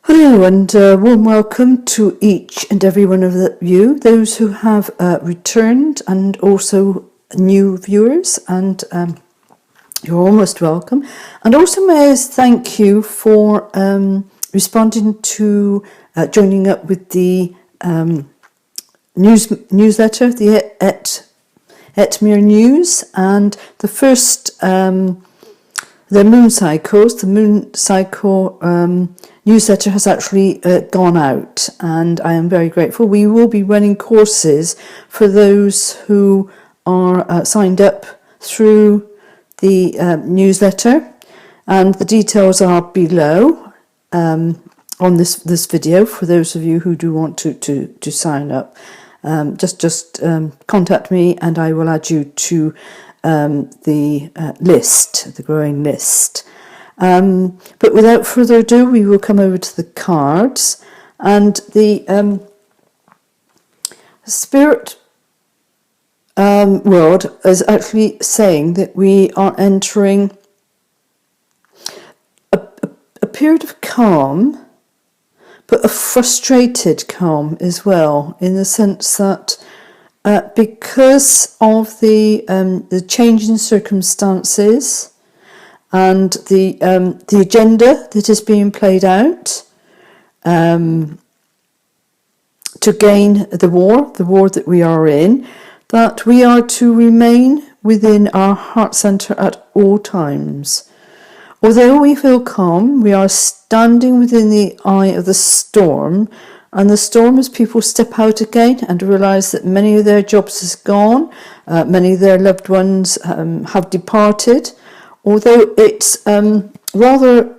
Hello and warm welcome to each and every one of you, those who have returned and also new viewers, and you're almost welcome. And also may I thank you for responding to joining up with the newsletter, the Etmere News, and the first the moon cycle newsletter has actually gone out, and I am very grateful. We will be running courses for those who are signed up through the newsletter, and the details are below on this video for those of you who do want to sign up. Just contact me and I will add you to the list, the growing list. But without further ado, we will come over to the cards, and the spirit world is actually saying that we are entering a period of calm, but a frustrated calm as well, in the sense that because of the change in circumstances and the agenda that is being played out to gain the war that we are in, that we are to remain within our heart centre at all times. Although we feel calm, we are standing within the eye of the storm, and the storm as people step out again and realise that many of their jobs is gone, many of their loved ones have departed. Although it's rather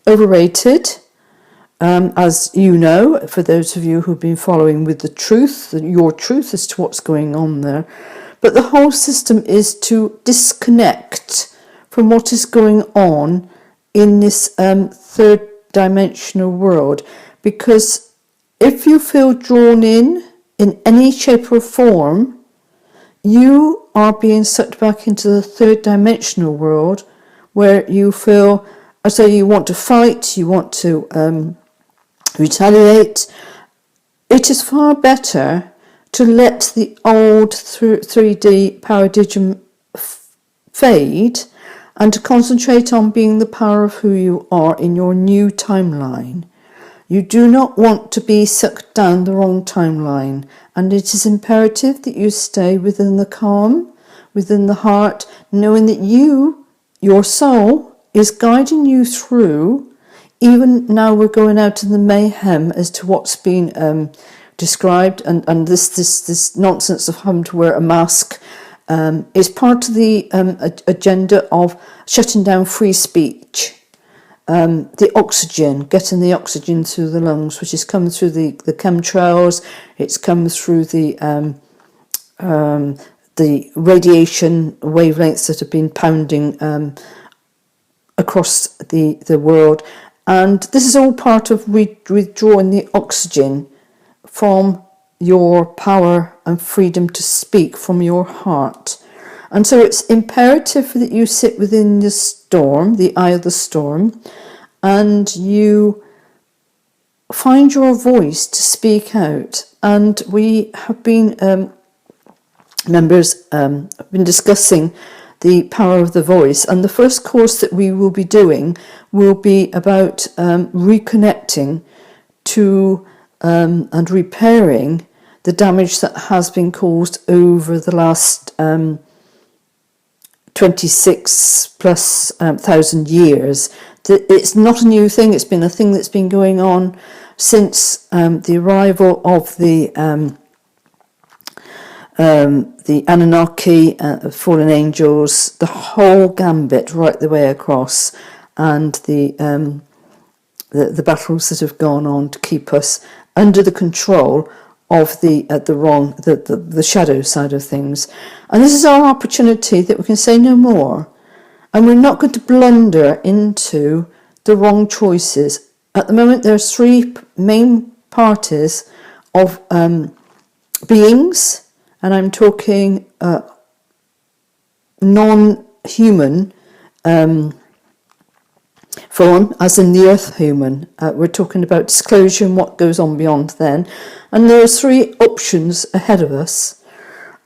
overrated, as you know, for those of you who've been following with the truth, your truth as to what's going on there. But the whole system is to disconnect from what is going on in this third dimensional world. Because if you feel drawn in any shape or form, you are being sucked back into the third dimensional world, where you feel as though you want to fight, you want to retaliate. It is far better to let the old 3D paradigm fade and to concentrate on being the power of who you are in your new timeline. You do not want to be sucked down the wrong timeline, and it is imperative that you stay within the calm, within the heart, knowing that your soul, is guiding you through. Even now we're going out in the mayhem as to what's been described, and this nonsense of having to wear a mask is part of the agenda of shutting down free speech. The oxygen, getting the oxygen through the lungs, which has come through the chemtrails, it's come through the radiation wavelengths that have been pounding across the world. And this is all part of withdrawing the oxygen from your power and freedom to speak from your heart. And so it's imperative that you sit within the storm, the eye of the storm, and you find your voice to speak out. And we have been, members have been discussing the power of the voice. And the first course that we will be doing will be about reconnecting to and repairing the damage that has been caused over the last 26 plus thousand years. It's not a new thing. It's been a thing that's been going on since the arrival of the Anunnaki, fallen angels, the whole gambit right the way across, and the battles that have gone on to keep us under the control of the shadow side of things. And this is our opportunity that we can say no more, and we're not going to blunder into the wrong choices. At the moment there's three main parties of beings, and I'm talking non-human form, as in the earth human. We're talking about disclosure and what goes on beyond then. And there are 3 options ahead of us.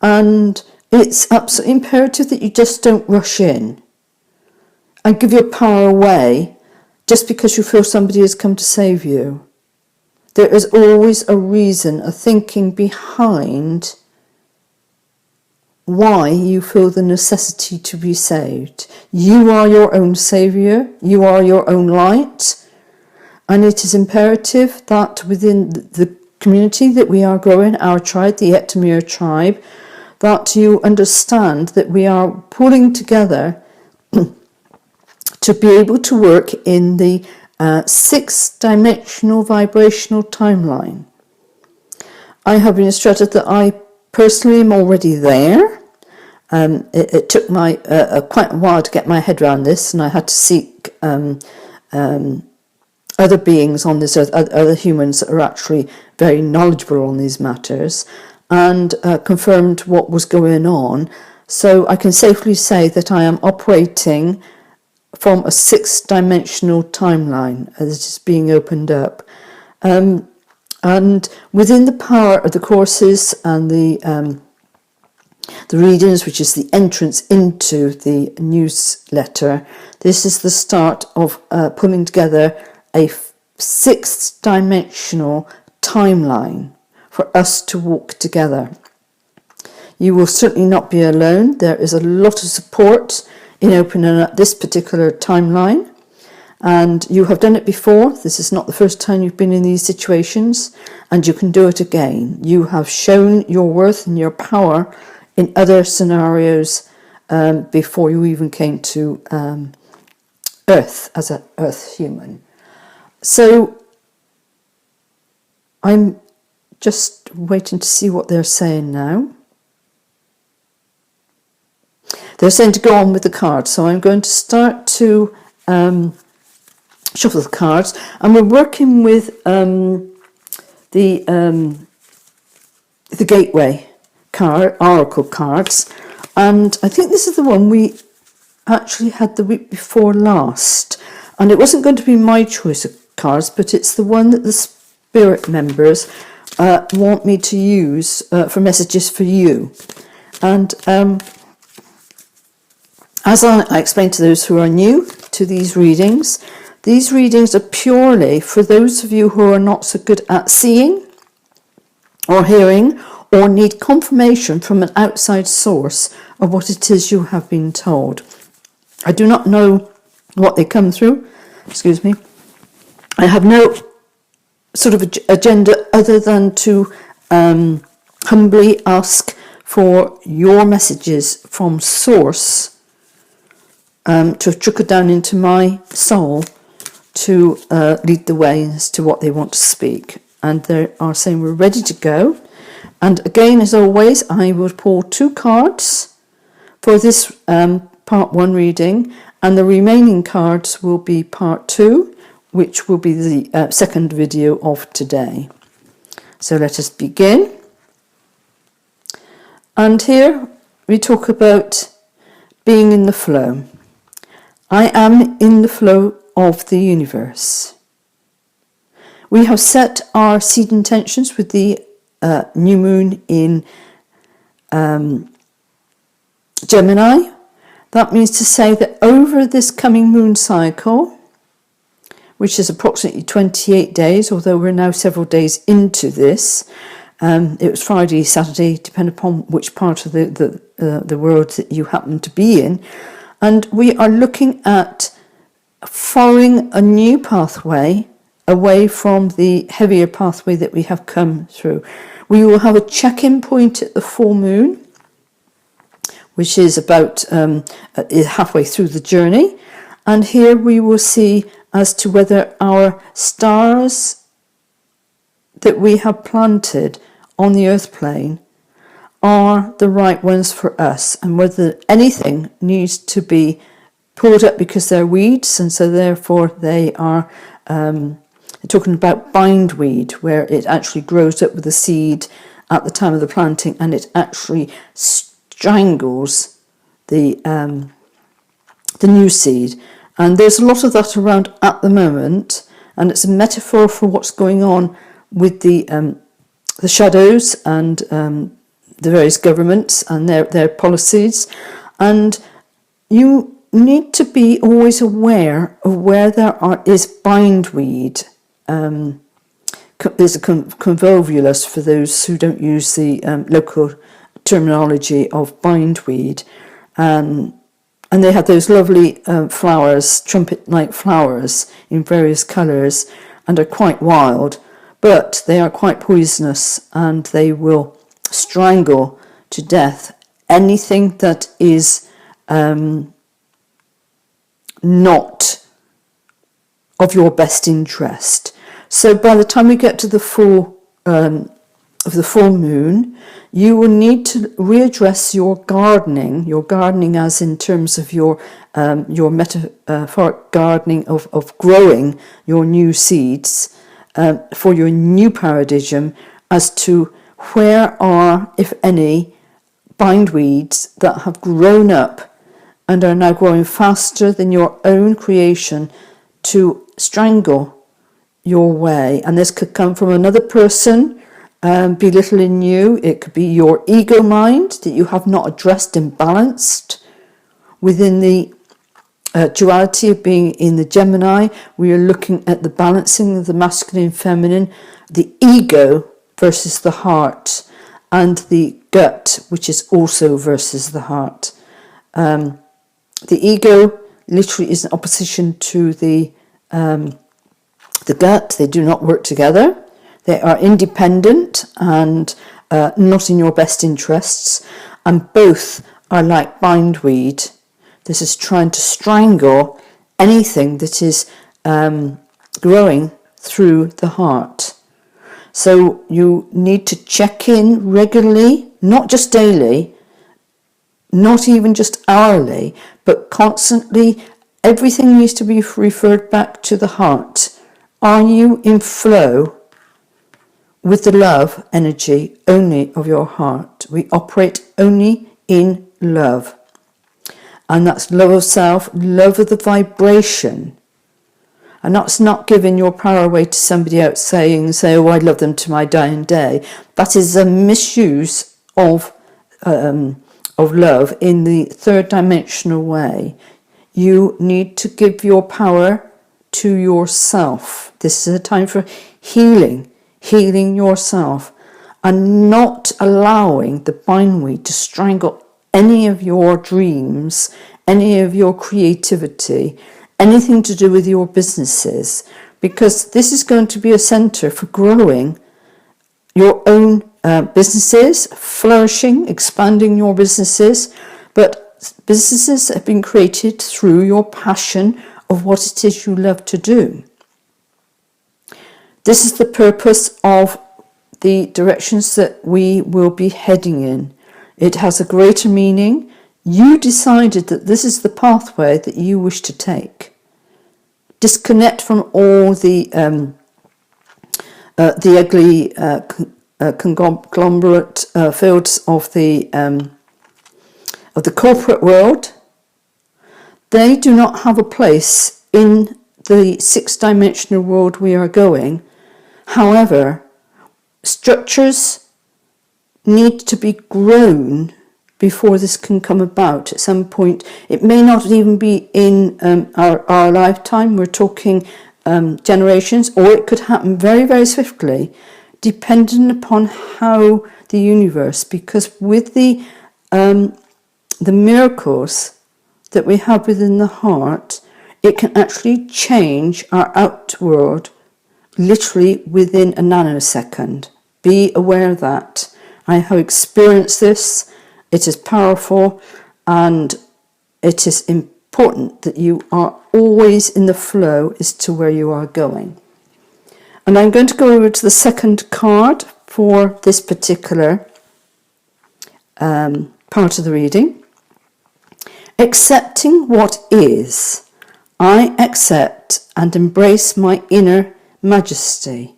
And it's absolutely imperative that you just don't rush in and give your power away just because you feel somebody has come to save you. There is always a reason, a thinking behind why you feel the necessity to be saved. You are your own saviour, you are your own light, and it is imperative that within the community that we are growing, our tribe, the Etamir tribe, that you understand that we are pulling together to be able to work in the 6-dimensional vibrational timeline. I have been instructed that I personally am already there. It took my quite a while to get my head around this, and I had to seek other beings on this earth, other humans that are actually very knowledgeable on these matters, and confirmed what was going on. So I can safely say that I am operating from a 6-dimensional timeline that is being opened up. And within the power of the courses and the readings, which is the entrance into the newsletter, this is the start of pulling together a 6th-dimensional timeline for us to walk together. You will certainly not be alone. There is a lot of support in opening up this particular timeline, and you have done it before. This is not the first time you've been in these situations, and you can do it again. You have shown your worth and your power in other scenarios before you even came to Earth as an Earth human. So I'm just waiting to see what they're saying now. They're saying to go on with the cards, so I'm going to start to shuffle the cards, and we're working with the Gateway card, Oracle cards, and I think this is the one we actually had the week before last, and it wasn't going to be my choice of cards, but it's the one that the Spirit members want me to use for messages for you. And as I explained to those who are new to these readings are purely for those of you who are not so good at seeing or hearing, or need confirmation from an outside source of what it is you have been told. I do not know what they come through. Excuse me. I have no sort of agenda other than to humbly ask for your messages from source to trickle down into my soul to lead the way as to what they want to speak. And they are saying we're ready to go. And again, as always, I will pull 2 cards for this part 1 reading, and the remaining cards will be part 2, which will be the second video of today. So let us begin. And here we talk about being in the flow. I am in the flow of the universe. We have set our seed intentions with the new moon in Gemini. That means to say that over this coming moon cycle, which is approximately 28 days, although we're now several days into this, it was Friday, Saturday, depending upon which part of the world that you happen to be in, and we are looking at following a new pathway away from the heavier pathway that we have come through. We will have a check-in point at the full moon, which is about halfway through the journey, and here we will see as to whether our stars that we have planted on the earth plane are the right ones for us, and whether anything needs to be pulled up because they're weeds, and so therefore they are talking about bindweed, where it actually grows up with the seed at the time of the planting, and it actually strangles the new seed, And there's a lot of that around at the moment, and it's a metaphor for what's going on with the shadows and the various governments and their policies. And you need to be always aware of where there is bindweed. There's a convolvulus for those who don't use the local terminology of bindweed. And they have those lovely flowers, trumpet-like flowers in various colours, and are quite wild, but they are quite poisonous, and they will strangle to death anything that is not of your best interest. So by the time we get to the full moon, you will need to readdress your gardening as in terms of your metaphoric gardening of growing your new seeds for your new paradigm, as to where are, if any, bindweeds that have grown up and are now growing faster than your own creation to strangle your way. And this could come from another person belittling you. It could be your ego mind that you have not addressed and balanced within the duality of being in the Gemini. We are looking at the balancing of the masculine and feminine, the ego versus the heart, and the gut, which is also versus the heart. The ego literally is in opposition to the gut. They do not work together. They are independent and not in your best interests, and both are like bindweed. This is trying to strangle anything that is growing through the heart. So you need to check in regularly, not just daily, not even just hourly, but constantly. Everything needs to be referred back to the heart. Are you in flow with the love energy only of your heart? We operate only in love. And that's love of self, love of the vibration. And that's not giving your power away to somebody else say, oh, I love them to my dying day. That is a misuse of love in the third dimensional way. You need to give your power to yourself. This is a time for healing yourself, and not allowing the bindweed to strangle any of your dreams, any of your creativity, anything to do with your businesses, because this is going to be a centre for growing your own businesses, flourishing, expanding your businesses. But businesses have been created through your passion of what it is you love to do. This is the purpose of the directions that we will be heading in. It has a greater meaning. You decided that this is the pathway that you wish to take. Disconnect from all the ugly conglomerate fields of the corporate world. They do not have a place in the six-dimensional world we are going. However, structures need to be grown before this can come about at some point. It may not even be in our lifetime. We're talking generations, or it could happen very, very swiftly, depending upon how the universe, because with the miracles that we have within the heart, it can actually change our outworld literally within a nanosecond. Be aware of that. I have experienced this. It is powerful, and it is important that you are always in the flow as to where you are going. And I'm going to go over to the second card for this particular part of the reading. Accepting what is. I accept and embrace my inner majesty.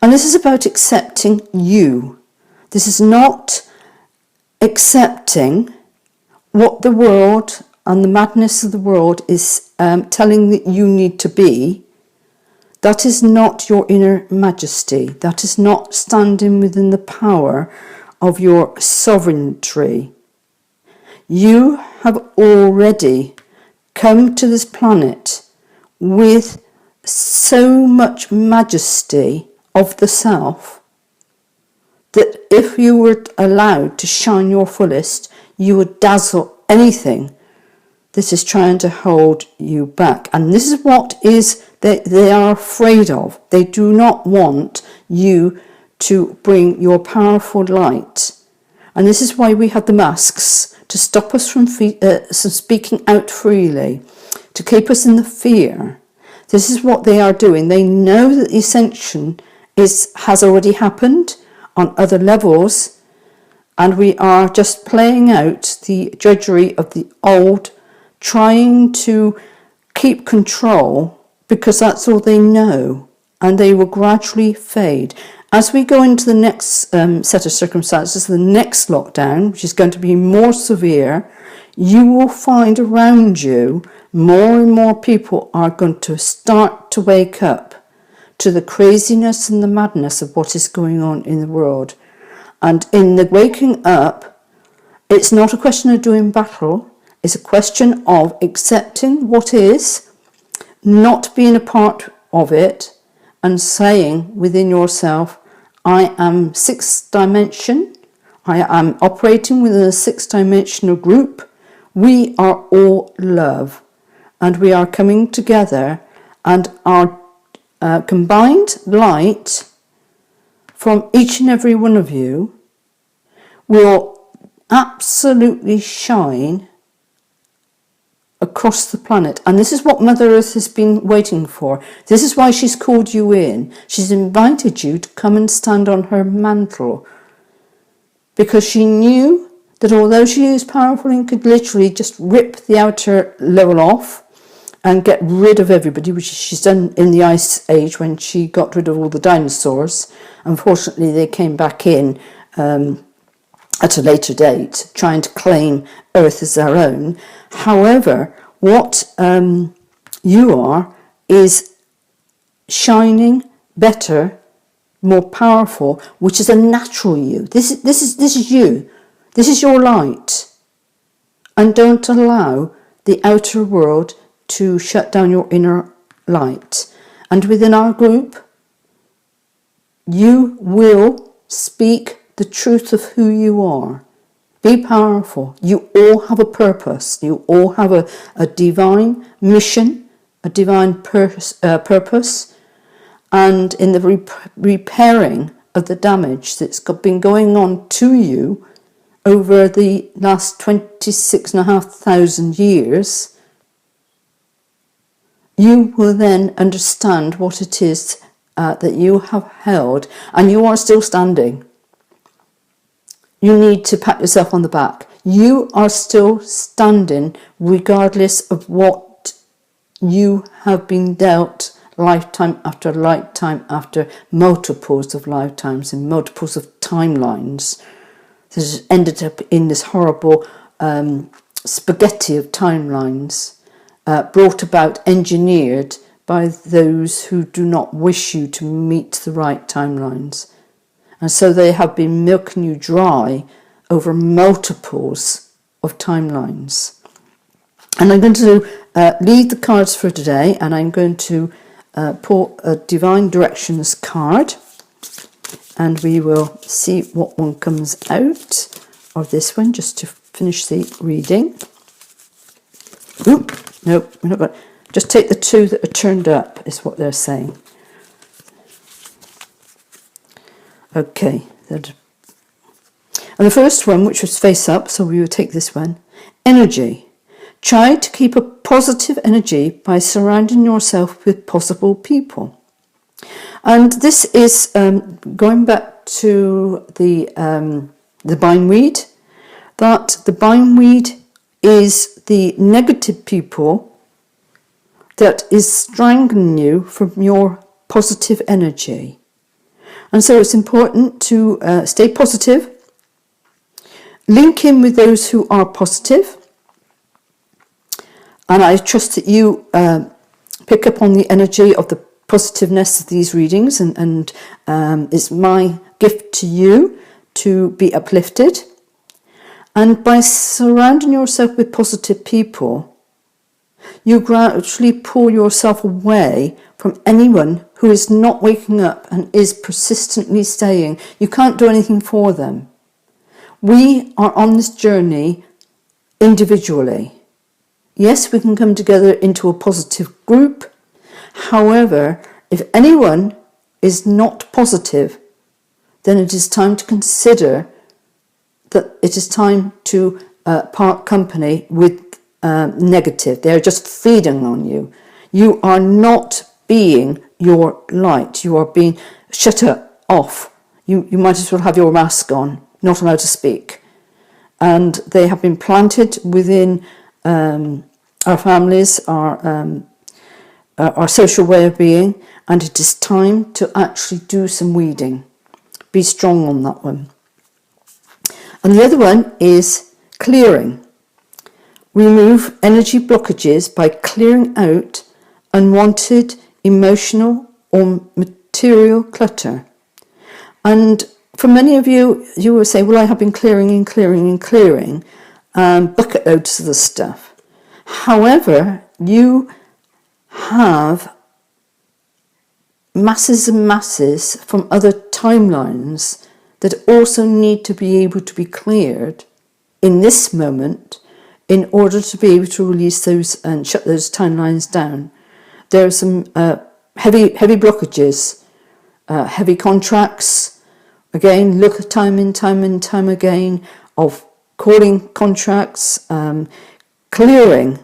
And this is about accepting you. This is not accepting what the world and the madness of the world is telling that you need to be, that is not your inner majesty. That is not standing within the power of your sovereignty. You have already come to this planet with so much majesty of the self that if you were allowed to shine your fullest, you would dazzle anything that is trying to hold you back. And this is what they are afraid of. They do not want you to bring your powerful light. And this is why we have the masks, to stop us from speaking out freely, to keep us in the fear. This is what they are doing. They know that the ascension has already happened on other levels, and we are just playing out the drudgery of the old, trying to keep control because that's all they know, and they will gradually fade. As we go into the next set of circumstances, the next lockdown, which is going to be more severe, you will find around you more and more people are going to start to wake up to the craziness and the madness of what is going on in the world. And in the waking up, it's not a question of doing battle, it's a question of accepting what is, not being a part of it, and saying within yourself, I am sixth dimension, I am operating within a sixth dimensional group, we are all love, and we are coming together, and our combined light from each and every one of you will absolutely shine across the planet. And this is what Mother Earth has been waiting for. This is why she's called you in. She's invited you to come and stand on her mantle, because she knew that although she is powerful and could literally just rip the outer level off and get rid of everybody, which she's done in the Ice Age when she got rid of all the dinosaurs. Unfortunately, they came back in at a later date, trying to claim Earth as their own. However, what you are is shining better, more powerful, which is a natural you. This is you. This is your light. And don't allow the outer world to shut down your inner light. And within our group, you will speak the truth of who you are. Be powerful. You all have a purpose. You all have a divine mission, a divine purpose. And in the repairing of the damage that's been going on to you over the last 26,500 years, you will then understand what it is that you have held, and you are still standing. You need to pat yourself on the back. You are still standing regardless of what you have been dealt lifetime after lifetime after multiples of lifetimes and multiples of timelines. This has ended up in this horrible spaghetti of timelines, brought about, engineered by those who do not wish you to meet the right timelines. And so they have been milking you dry over multiples of timelines. And I'm going to leave the cards for today, and I'm going to pull a Divine Directions card, and we will see what one comes out of this one, just to finish the reading. Oop, nope, we're not going. Just take the two that are turned up, is what they're saying. Okay, and the first one, which was face up, so we will take this one. Energy. Try to keep a positive energy by surrounding yourself with possible people. And this is going back to the bindweed, that the bindweed is the negative people that is strangling you from your positive energy. And so it's important to stay positive, link in with those who are positive, And I trust that you pick up on the energy of the positiveness of these readings, and it's my gift to you to be uplifted. And by surrounding yourself with positive people, you gradually pull yourself away from anyone who is not waking up and is persistently staying. You can't do anything for them. We are on this journey individually. Yes, we can come together into a positive group. However, if anyone is not positive, then it is time to consider that it is time to part company with negative. They're just feeding on you. You are not being your light. You are being shut off. You might as well have your mask on, not allowed to speak. And they have been planted within our families, our social way of being, and it is time to actually do some weeding. Be strong on that one. And the other one is clearing. Remove energy blockages by clearing out unwanted emotional or material clutter. And for many of you, you will say, well, I have been clearing and clearing and clearing, bucket loads of the stuff. However, you have masses and masses from other timelines that also need to be able to be cleared in this moment in order to be able to release those and shut those timelines down. There are some heavy blockages, heavy contracts. Again, look at time and time again of calling contracts, clearing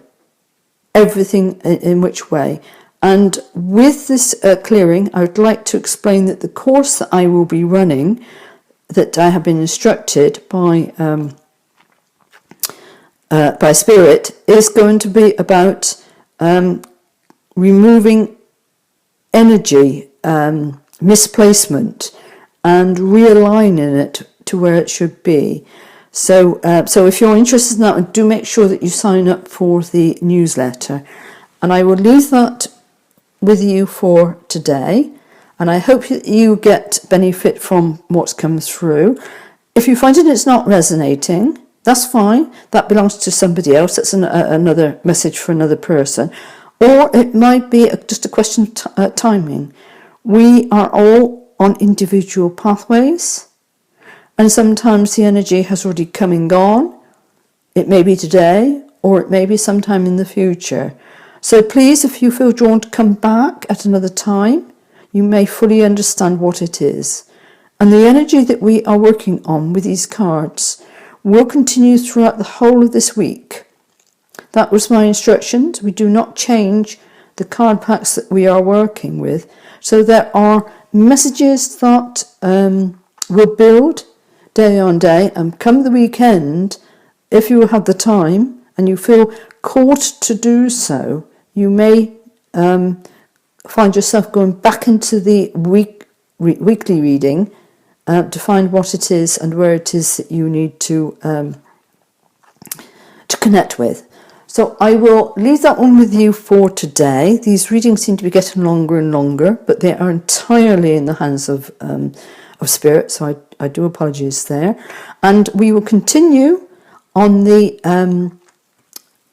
everything in which way. And with this clearing, I would like to explain that the course that I will be running, that I have been instructed by Spirit, is going to be about removing energy misplacement and realigning it to where it should be. So if you're interested in that, do make sure that you sign up for the newsletter. And I will leave that with you for today. And I hope that you get benefit from what's come through. If you find it's not resonating, that's fine. That belongs to somebody else. That's another message for another person. Or it might be just a question of timing. We are all on individual pathways, and sometimes the energy has already come and gone. It may be today, or it may be sometime in the future. So please, if you feel drawn to come back at another time, you may fully understand what it is. And the energy that we are working on with these cards will continue throughout the whole of this week. That was my instructions. We do not change the card packs that we are working with. So there are messages that will build day on day, and come the weekend, if you have the time and you feel called to do so, you may find yourself going back into the weekly reading to find what it is and where it is that you need to connect with. So I will leave that one with you for today. These readings seem to be getting longer and longer, but they are entirely in the hands of Spirit, so I do apologize there. And we will continue on the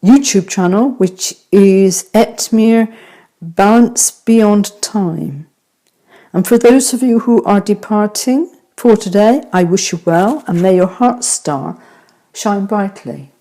YouTube channel, which is Etmir Balance Beyond Time. And for those of you who are departing for today, I wish you well, and may your heart star shine brightly.